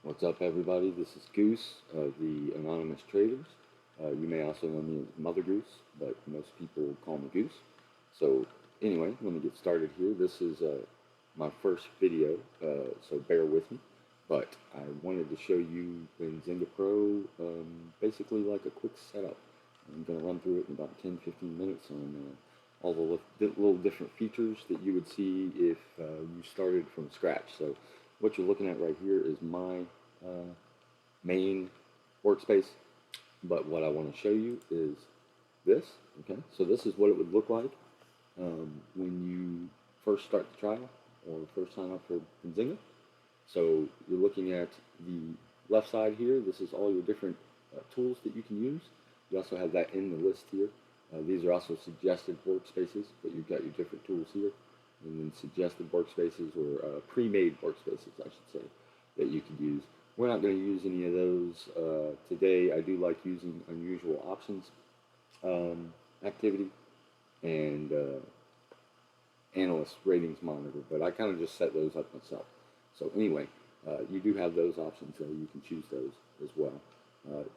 What's up, everybody? This is Goose of the Anonymous Traders. You may also know me as Mother Goose, but most people call me Goose. So, anyway, let me get started here. This is my first video, so bear with me. But I wanted to show you Benzinga Pro, basically like a quick setup. I'm going to run through it in about 10-15 minutes on all the little different features that you would see if you started from scratch. So what you're looking at right here is my main workspace, but what I want to show you is this. Okay, so this is what it would look like when you first start the trial or first sign up for Benzinga. So you're looking at the left side here. This is all your different tools that you can use. You also have that in the list here. These are also suggested workspaces, but you've got your different tools here. And then suggested workspaces or pre-made workspaces, I should say, that you could use. We're not going to use any of those today. I do like using unusual options activity and analyst ratings monitor, but I kind of just set those up myself. So anyway, you do have those options, so you can choose those as well.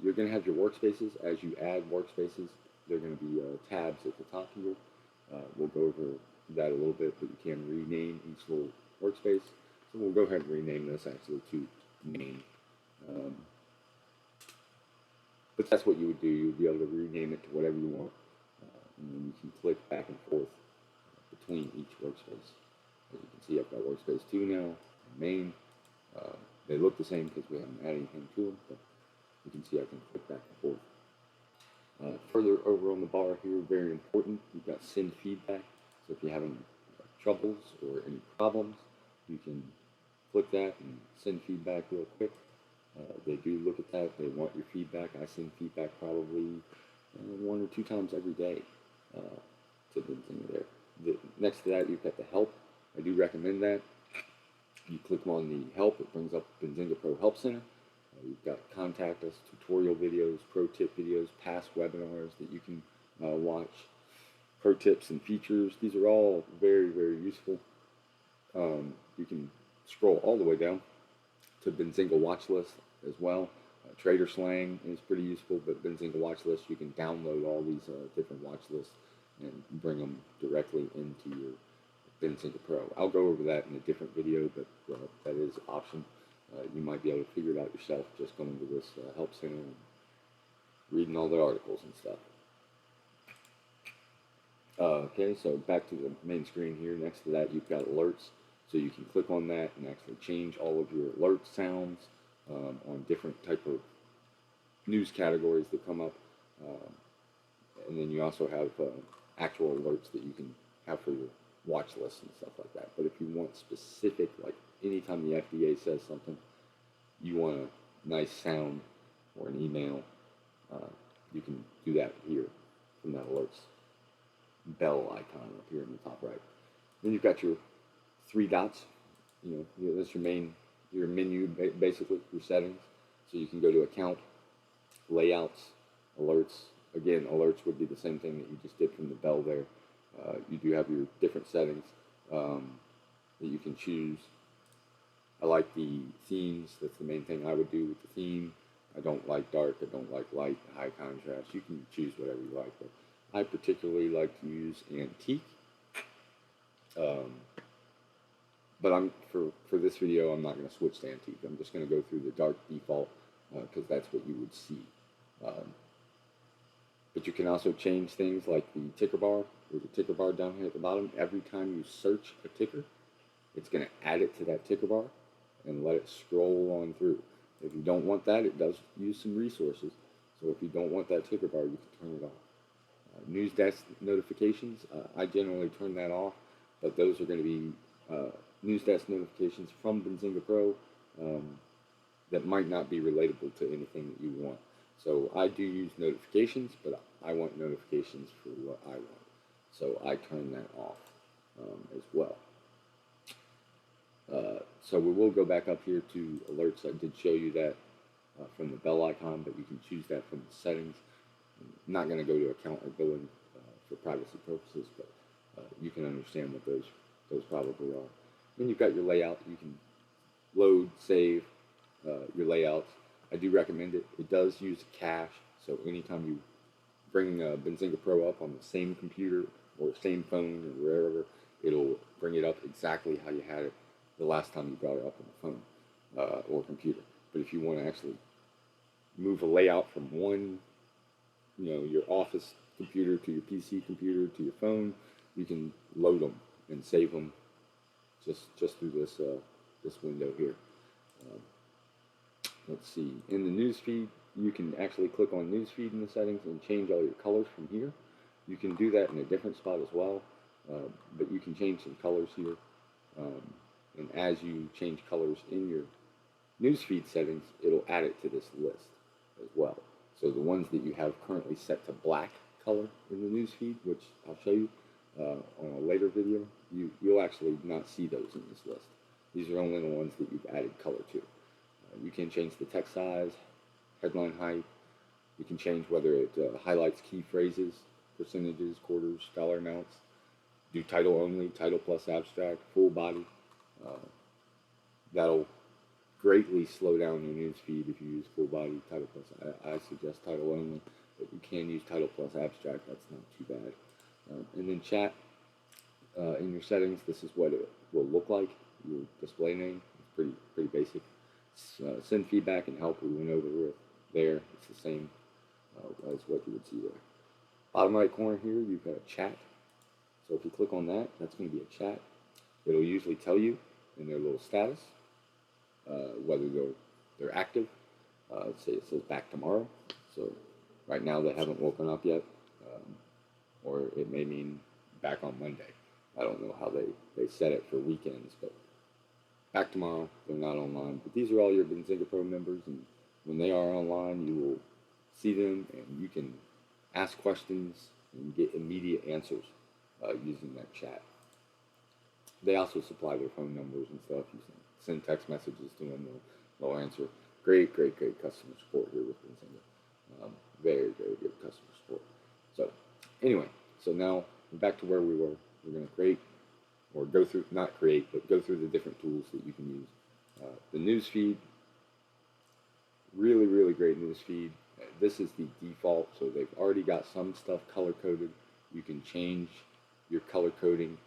You're going to have your workspaces. As you add workspaces, they're going to be tabs at the top here. We'll go over that a little bit, but you can rename each little workspace. So we'll go ahead and rename this actually to main. But that's what you would do. You would be able to rename it to whatever you want. And then you can click back and forth between each workspace. As you can see, I've got workspace 2 now, main. They look the same because we haven't added anything to them, but you can see I can click back and forth. Further over on the bar here, very important, you've got send feedback. So if you're having troubles or any problems, you can click that and send feedback real quick. They do look at that. They want your feedback. I send feedback probably 1 or 2 times every day to Benzinga there. Next to that, you've got the help. I do recommend that. You click on the help, it brings up Benzinga Pro Help Center. You've got contact us, tutorial videos, pro tip videos, past webinars that you can watch, pro tips and features. These are all very, very useful. You can scroll all the way down to Benzinga watch list as well. Trader slang is pretty useful, but Benzinga watch list, you can download all these different watch lists and bring them directly into your Benzinga Pro. I'll go over that in a different video, but that is an option. You might be able to figure it out yourself just going to this help center and reading all the articles and stuff. Okay, so back to the main screen here. Next to that, you've got alerts. So you can click on that and actually change all of your alert sounds on different type of news categories that come up. And then you also have actual alerts that you can have for your watch lists and stuff like that. But if you want specific, like anytime the FDA says something, you want a nice sound or an email, you can do that here from that alerts bell icon up here in the top right. Then you've got your 3 dots. That's your menu, basically, your settings. So you can go to account, layouts, alerts. Again, alerts would be the same thing that you just did from the bell there. You do have your different settings that you can choose. I like the themes. That's the main thing I would do with the theme. I don't like dark. I don't like light, high contrast. You can choose whatever you like. But I particularly like to use antique. But for this video, I'm not going to switch to antique. I'm just going to go through the dark default because that's what you would see. But you can also change things like the ticker bar. There's a ticker bar down here at the bottom. Every time you search a ticker, it's going to add it to that ticker bar and let it scroll on through. If you don't want that, it does use some resources. So if you don't want that ticker bar, you can turn it off. News desk notifications, I generally turn that off, but those are going to be news desk notifications from Benzinga Pro that might not be relatable to anything that you want. So I do use notifications, but I want notifications for what I want. So I turn that off as well. So we will go back up here to alerts. I did show you that from the bell icon, but you can choose that from the settings. I'm not going to go to account or billing for privacy purposes, but you can understand what those probably are. Then you've got your layout. You can load, save, your do recommend it. It does use cache, so anytime you bring Benzinga Pro up on the same computer or same phone or wherever, it'll bring it up exactly how you had it the last time you brought it up on the phone or computer. But if you want to actually move a layout from one, your office computer to your PC computer to your phone, you can load them and save them just through this window here. Um, let's see. In the news feed, you can actually click on news feed in the settings and change all your colors from here. You can do that in a different spot as well, but you can change some colors here. And as you change colors in your newsfeed settings, it'll add it to this list as well. So the ones that you have currently set to black color in the newsfeed, which I'll show you on a later video, you'll actually not see those in this list. These are only the ones that you've added color to. You can change the text size, headline height. You can change whether it highlights key phrases, percentages, quarters, dollar amounts. Do title only, title plus abstract, full body. That'll greatly slow down your news feed if you use full body, title plus. I suggest title only, but you can use title plus abstract. That's not too bad. And then chat in your settings. This is what it will look like. Your display name. It's pretty basic. Send feedback and help. We went over with there. It's the same as what you would see there. Bottom right corner here, you've got a chat. So if you click on that, that's going to be a chat. It'll usually tell you in their little status whether they're active. Say it says back tomorrow. So right now they haven't woken up yet, or it may mean back on Monday. I don't know how they set it for weekends, but back tomorrow, they're not online. But these are all your Benzinga Pro members, and when they are online, you will see them, and you can ask questions and get immediate answers using that chat. They also supply their phone numbers and stuff. You can send text messages to them. They'll answer. Great customer support here with Benzinga. Very good customer support. So anyway, so now back to where we were. We're going to create, or go through, not create, but go through the different tools that you can use. The news feed, really great news feed. This is the default, so they've already got some stuff color coded. You can change your color coding,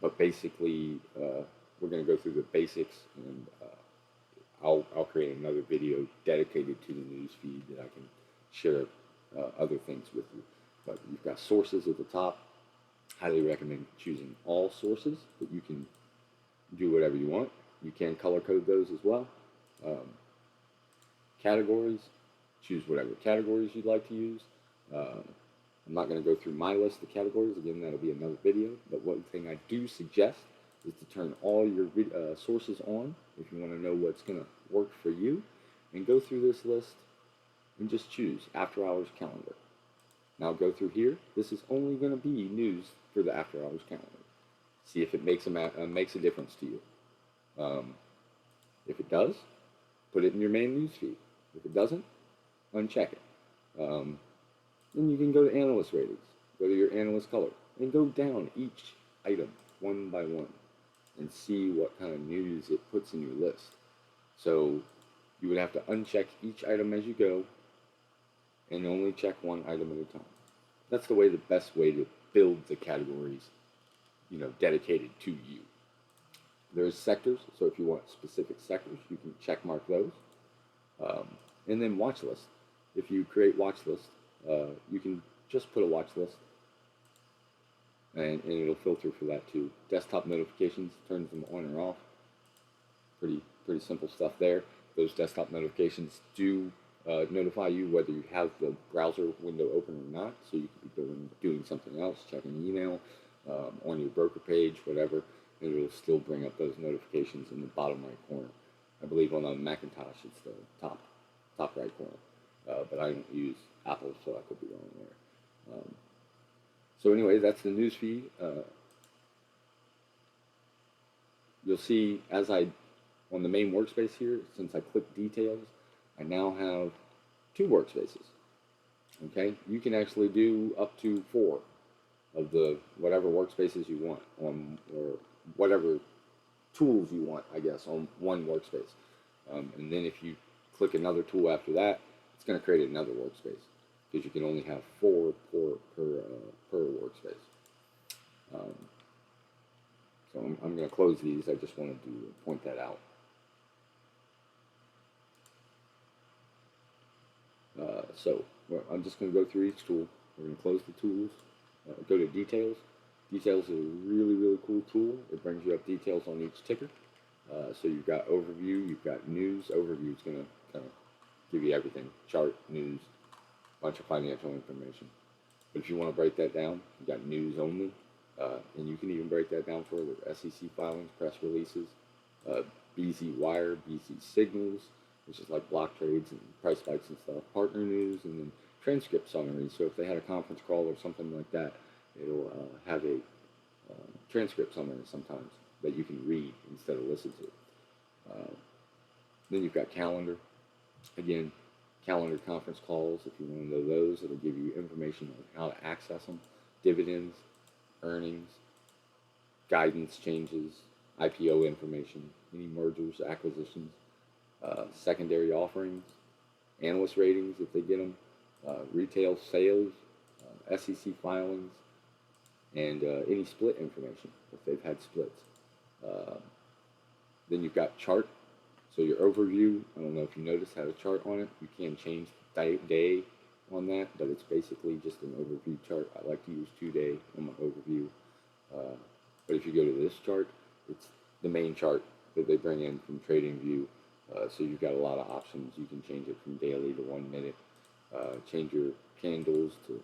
but basically we're going to go through the basics, and I'll create another video dedicated to the news feed that I can share other things with you. But you've got sources at the top. Highly recommend choosing all sources, but you can do whatever you want. You can color code those as well. Categories, choose whatever categories you'd like to use. I'm not going to go through my list of categories. Again, that'll be another video. But one thing I do suggest is to turn all your sources on if you want to know what's going to work for you. And go through this list and just choose after hours calendar. Now go through here. This is only going to be news for the after hours calendar. See if it makes a difference to you. If it does, put it in your main news feed. If it doesn't, uncheck it. Then you can go to analyst ratings. Go to your analyst color and go down each item one by one and see what kind of news it puts in your list. So you would have to uncheck each item as you go and only check one item at a time. That's the best way to build the categories, dedicated to you. There's sectors, so if you want specific sectors, you can check mark those. And then watch list. If you create watch list, you can just put a watch list, and it'll filter for that too. Desktop notifications, turns them on or off. Pretty simple stuff there. Those desktop notifications do notify you whether you have the browser window open or not, so you could be doing something else, checking email, on your broker page, whatever, and it'll still bring up those notifications in the bottom right corner. I believe on a Macintosh it's the top right corner, but I don't use Apple, so I could be wrong there. So anyway, that's the news feed. You'll see on the main workspace here, since I clicked details, I now have 2 workspaces. Okay, you can actually do up to 4 of the whatever workspaces you want or whatever tools you want, I guess, on one workspace. And then if you click another tool after that, it's going to create another workspace because you can only have four per workspace. Um, so I'm going to close these. I just wanted to point that out. So I'm just going to go through each tool. We're going to close the tools. Go to details. Details is a really, really cool tool. It brings you up details on each ticker. So you've got overview, you've got news. Overview is going to kind of give you everything: chart, news, bunch of financial information. But if you want to break that down, you got news only, and you can even break that down further: SEC filings, press releases, BZ wire, BZ signals, which is like block trades and price spikes and stuff, partner news, and then transcript summaries. So if they had a conference call or something like that, it'll have a transcript summary sometimes that you can read instead of listen to. Then you've got calendar. Again, calendar conference calls. If you want to know those, it'll give you information on how to access them, dividends, earnings, guidance changes, IPO information, any mergers, acquisitions, secondary offerings, analyst ratings if they get them, retail sales, SEC filings, and any split information if they've had splits. Then you've got chart. So your overview, I don't know if you noticed, had a chart on it. You can change day on that, but it's basically just an overview chart. I like to use 2-day on my overview. But if you go to this chart, it's the main chart that they bring in from TradingView. So you've got a lot of options. You can change it from daily to 1 minute. Change your candles to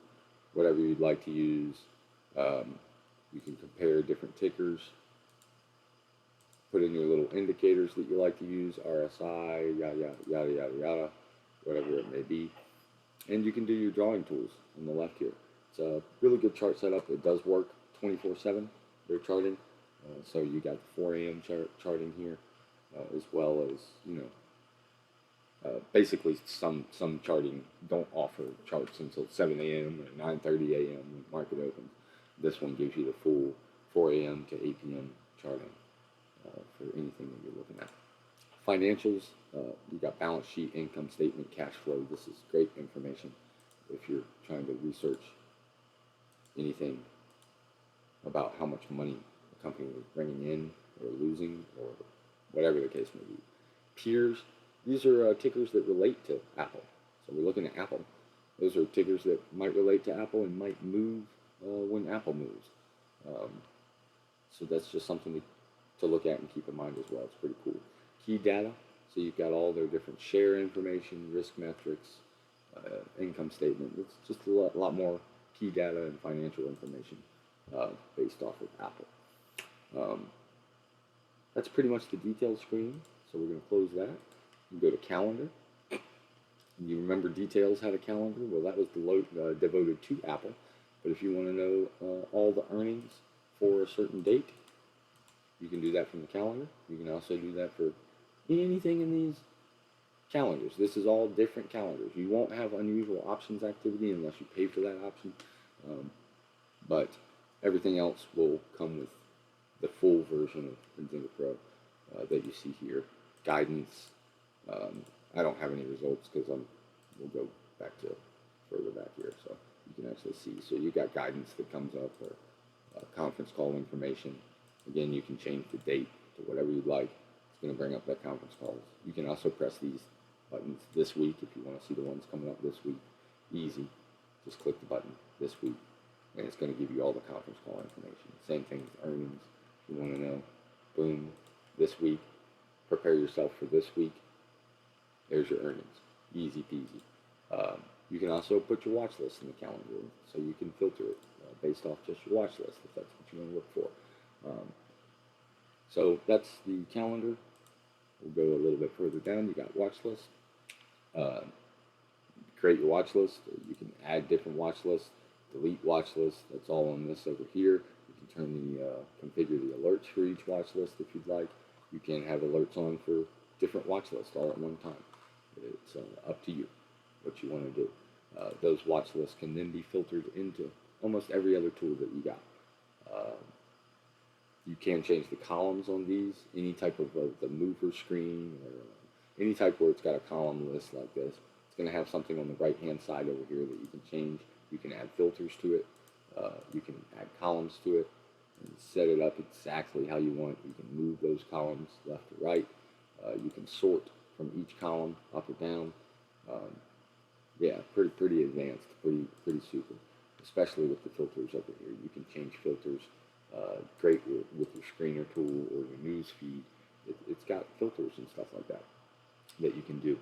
whatever you'd like to use. You can compare different tickers. Put in your little indicators that you like to use, RSI, yada, yada, yada, yada, whatever it may be. And you can do your drawing tools on the left here. It's a really good chart setup. It does work 24/7, their charting. So you got the 4 a.m. charting here, as well as, basically some charting don't offer charts until 7 a.m. or 9:30 a.m. when market opens. This one gives you the full 4 a.m. to 8 p.m. charting. For anything that you're looking at. Financials, you got balance sheet, income statement, cash flow. This is great information if you're trying to research anything about how much money a company is bringing in or losing or whatever the case may be. Peers, these are tickers that relate to Apple. So we're looking at Apple. Those are tickers that might relate to Apple and might move when Apple moves. So that's just something to look at and keep in mind as well. It's pretty cool. Key data, so you've got all their different share information, risk metrics, income statement. It's just a lot more key data and financial information based off of Apple. That's pretty much the details screen, so we're going to close that. You go to calendar. You remember details had a calendar? Well, that was devoted to Apple. But if you want to know all the earnings for a certain date, you can do that from the calendar. You can also do that for anything in these calendars. This is all different calendars. You won't have unusual options activity unless you pay for that option. But everything else will come with the full version of Benzinga Pro that you see here. Guidance. I don't have any results because we'll go back to further back here so you can actually see. So you got guidance that comes up or conference call information. Again, you can change the date to whatever you'd like. It's going to bring up that conference calls. You can also press these buttons this week if you want to see the ones coming up this week. Easy. Just click the button this week, and it's going to give you all the conference call information. Same thing with earnings. If you want to know, boom, this week. Prepare yourself for this week. There's your earnings. Easy peasy. You can also put your watch list in the calendar, so you can filter it based off just your watch list if that's what you want to look for. So that's the calendar. We'll go a little bit further down. You got watch list. Create your watch list. You can add different watch lists, delete watch lists. That's all on this over here. You can configure the alerts for each watch list if you'd like. You can have alerts on for different watch lists all at one time. It's up to you what you want to do. Those watch lists can then be filtered into almost every other tool that you got. You can change the columns on these, any type of the mover screen or any type where it's got a column list like this, it's going to have something on the right hand side over here that you can change. You can add filters to it. You can add columns to it and set it up exactly how you want. You can move those columns left or right. You can sort from each column up or down. Um, yeah, pretty advanced, pretty super. Especially with the filters over here, you can change filters. Great with your screener tool or your news feed. It's got filters and stuff like that that you can do,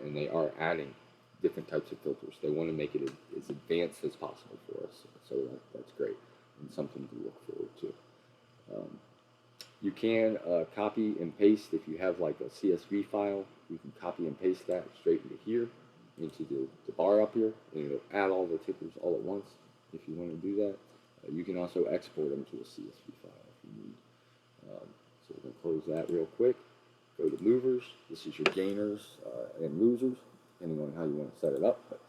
and they are adding different types of filters. They want to make it as advanced as possible for us, so that's great and something to look forward to. Um, you can copy and paste if you have like a CSV file. You can copy and paste that straight into here, into the bar up here, and it'll add all the tickers all at once if you want to do that. You can also export them to a CSV file if you need. So we're going to close that real quick. Go to movers. This is your gainers and losers, depending on how you want to set it up. But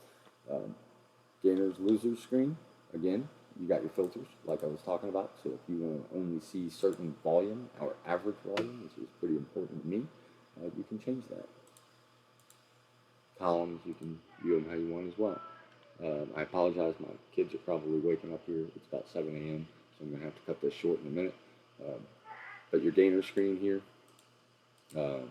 gainers, losers screen. Again, you got your filters, like I was talking about. So if you want to only see certain volume, or average volume, which is pretty important to me, you can change that. Columns, you can view them how you want as well. I apologize, my kids are probably waking up here. It's about 7 a.m., so I'm going to have to cut this short in a minute. But your gainer screen here, when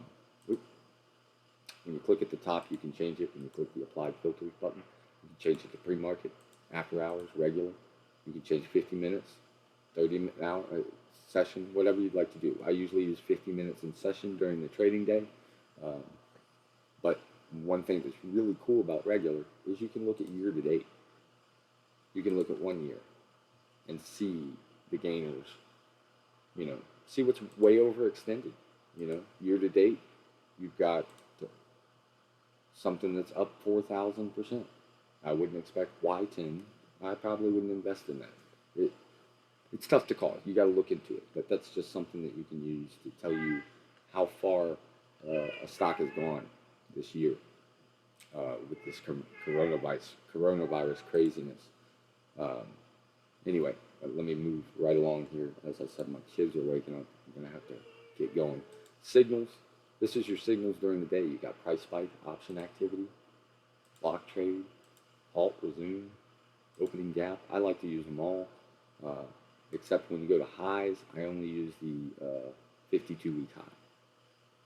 you click at the top, you can change it. When you click the Applied Filters button, you can change it to pre-market, after hours, regular. You can change 50 minutes, 30-minute session, whatever you'd like to do. I usually use 50 minutes in session during the trading day. But one thing that's really cool about regular is you can look at year to date. You can look at 1 year and see the gainers, see what's way overextended. Year to date, you've got something that's up 4,000%. I wouldn't expect Y10. I probably wouldn't invest in that. It's tough to call. You got to look into it, but that's just something that you can use to tell you how far a stock has gone this year with this coronavirus craziness. Anyway, let me move right along here. As I said, my kids are waking up. I'm going to have to get going. Signals. This is your signals during the day. You got price spike, option activity, block trade, halt, resume, opening gap. I like to use them all, except when you go to highs, I only use the 52-week high.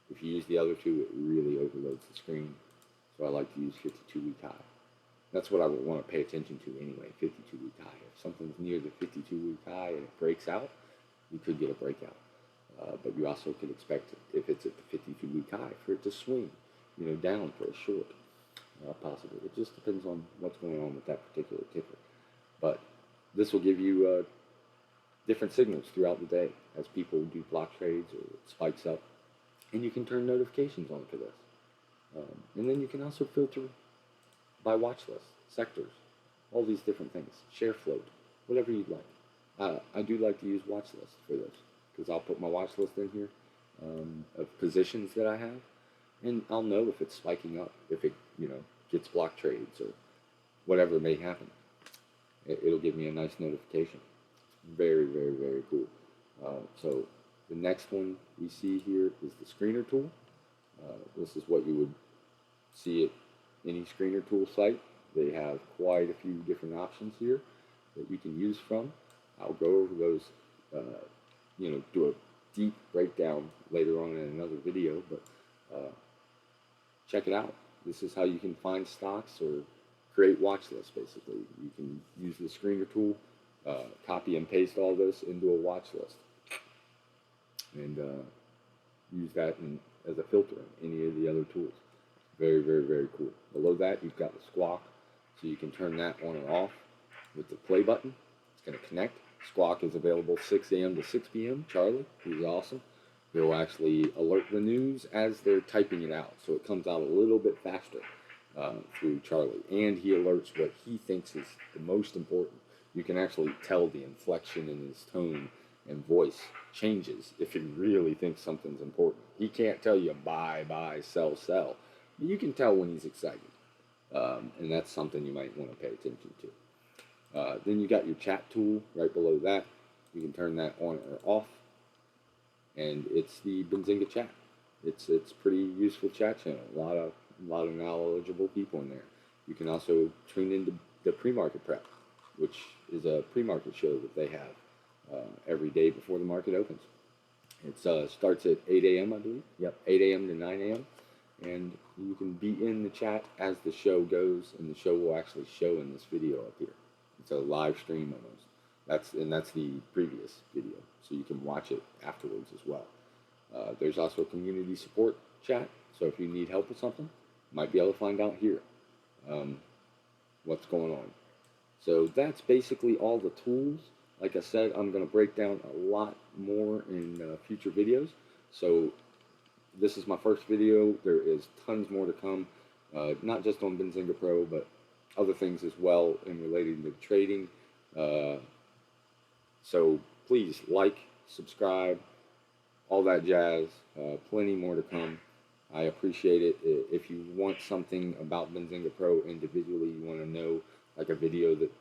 If you use the other two, it really overloads the screen. So I like to use 52-week high. That's what I would want to pay attention to anyway, 52-week high. If something's near the 52-week high and it breaks out, you could get a breakout. But you also could expect, if it's at the 52-week high, for it to swing, down for a short, possibly. It just depends on what's going on with that particular ticker. But this will give you different signals throughout the day as people do block trades or it spikes up. And you can turn notifications on for this. And then you can also filter by watch list, sectors, all these different things, share float, whatever you'd like. I do like to use watch list for this because I'll put my watch list in here of positions that I have, and I'll know if it's spiking up, if it gets block trades or whatever may happen. It'll give me a nice notification. Very, very, very cool. So the next one we see here is the screener tool. This is what you would see at any screener tool site. They have quite a few different options here that you can use from. I'll go over those, do a deep breakdown later on in another video, but check it out. This is how you can find stocks or create watch lists, basically. You can use the screener tool, copy and paste all this into a watch list, and use that as a filter in any of the other tools. Very, very, very cool. Below that, you've got the squawk, so you can turn that on or off with the play button. It's going to connect. Squawk is available 6 a.m. to 6 p.m. Charlie, who's awesome, he'll actually alert the news as they're typing it out, so it comes out a little bit faster through Charlie. And he alerts what he thinks is the most important. You can actually tell the inflection in his tone and voice changes if he really thinks something's important. He can't tell you buy, buy, sell, sell. You can tell when he's excited, and that's something you might want to pay attention to. Then you got your chat tool right below that. You can turn that on or off, and it's the Benzinga chat. It's pretty useful chat channel. A lot of knowledgeable people in there. You can also tune into the pre-market prep, which is a pre-market show that they have every day before the market opens. It starts at 8 a.m. I believe. Yep, 8 a.m. to 9 a.m. And you can be in the chat as the show goes, and the show will actually show in this video up here. It's a live stream almost. That's the previous video, so you can watch it afterwards as well. There's also a community support chat, so if you need help with something, you might be able to find out here what's going on. So that's basically all the tools. Like I said, I'm going to break down a lot more in future videos. So this is my first video. There is tons more to come, not just on Benzinga Pro, but other things as well in relating to trading. So please like, subscribe, all that jazz. Plenty more to come. I appreciate it. If you want something about Benzinga Pro individually, you want to know, like a video that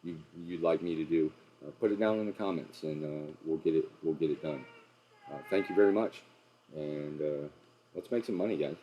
you'd like me to do, put it down in the comments, and we'll get it done. Thank you very much, and let's make some money, guys.